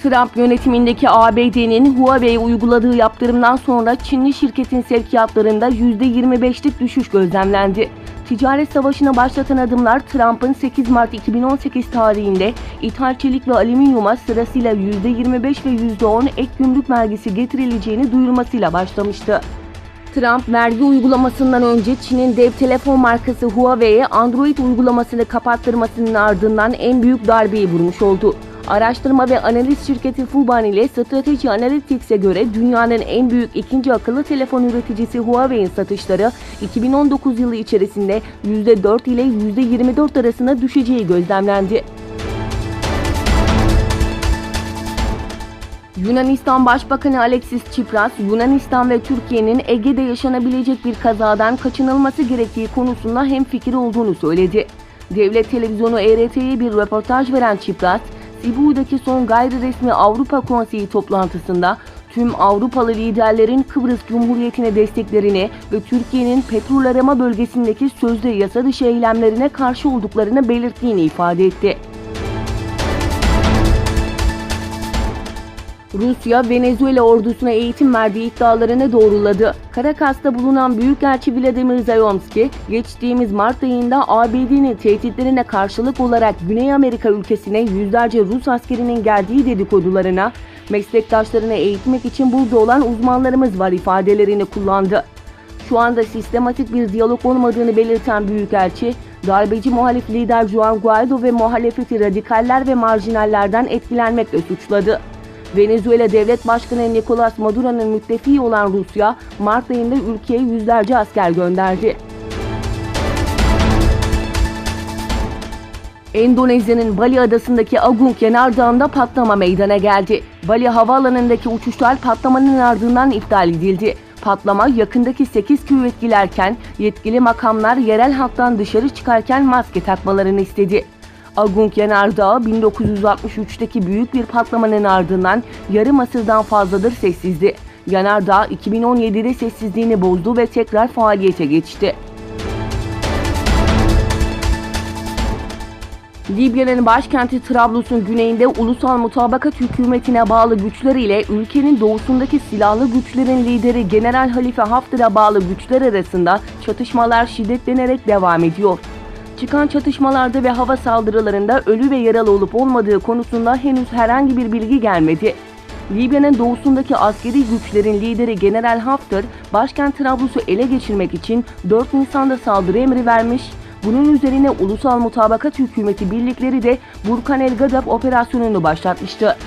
Trump yönetimindeki ABD'nin Huawei'ye uyguladığı yaptırımdan sonra Çinli şirketin sevkiyatlarında %25'lik düşüş gözlemlendi. Ticaret savaşını başlatan adımlar Trump'ın 8 Mart 2018 tarihinde ithal çelik ve alüminyuma sırasıyla %25 ve %10 ek gümrük vergisi getirileceğini duyurmasıyla başlamıştı. Trump, vergi uygulamasından önce Çin'in dev telefon markası Huawei'ye Android uygulamasını kapattırmasının ardından en büyük darbeyi vurmuş oldu. Araştırma ve analiz şirketi Fuban ile Strategy Analytics'e göre dünyanın en büyük ikinci akıllı telefon üreticisi Huawei'in satışları 2019 yılı içerisinde %4 ile %24 arasında düşeceği gözlemlendi. Yunanistan Başbakanı Alexis Tsipras, Yunanistan ve Türkiye'nin Ege'de yaşanabilecek bir kazadan kaçınılması gerektiği konusunda hemfikir olduğunu söyledi. Devlet televizyonu ERT'ye bir röportaj veren Tsipras, Sibiu'daki son gayri resmi Avrupa Konseyi toplantısında tüm Avrupalı liderlerin Kıbrıs Cumhuriyeti'ne desteklerini ve Türkiye'nin petrol arama bölgesindeki sözde yasa dışı eylemlerine karşı olduklarını belirttiğini ifade etti. Rusya, Venezuela ordusuna eğitim verdiği iddialarını doğruladı. Caracas'ta bulunan Büyükelçi Vladimir Zayomski, geçtiğimiz Mart ayında ABD'nin tehditlerine karşılık olarak Güney Amerika ülkesine yüzlerce Rus askerinin geldiği dedikodularına, meslektaşlarını eğitmek için burada olan uzmanlarımız var ifadelerini kullandı. Şu anda sistematik bir diyalog olmadığını belirten Büyükelçi, darbeci muhalif lider Juan Guaido ve muhalefeti radikaller ve marjinallerden etkilenmekle suçladı. Venezuela Devlet Başkanı Nicolas Maduro'nun müttefiği olan Rusya, Mart ayında ülkeye yüzlerce asker gönderdi. Endonezya'nın Bali adasındaki Agung yanardağında patlama meydana geldi. Bali havaalanındaki uçuşlar patlamanın ardından iptal edildi. Patlama yakındaki 8 köyü etkilerken yetkili makamlar yerel halktan dışarı çıkarken maske takmalarını istedi. Agung yanardağı 1963'teki büyük bir patlamanın ardından yarım asırdan fazladır sessizdi. Yanardağ 2017'de sessizliğini bozdu ve tekrar faaliyete geçti. Libya'nın başkenti Trablus'un güneyinde Ulusal Mutabakat Hükümeti'ne bağlı güçler ile ülkenin doğusundaki silahlı güçlerin lideri General Halife Hafter'a bağlı güçler arasında çatışmalar şiddetlenerek devam ediyor. Çıkan çatışmalarda ve hava saldırılarında ölü ve yaralı olup olmadığı konusunda henüz herhangi bir bilgi gelmedi. Libya'nın doğusundaki askeri güçlerin lideri General Hafter, başkent Trablus'u ele geçirmek için 4 Nisan'da saldırı emri vermiş. Bunun üzerine Ulusal Mutabakat Hükümeti birlikleri de Burkan El Gadab operasyonunu başlatmıştı.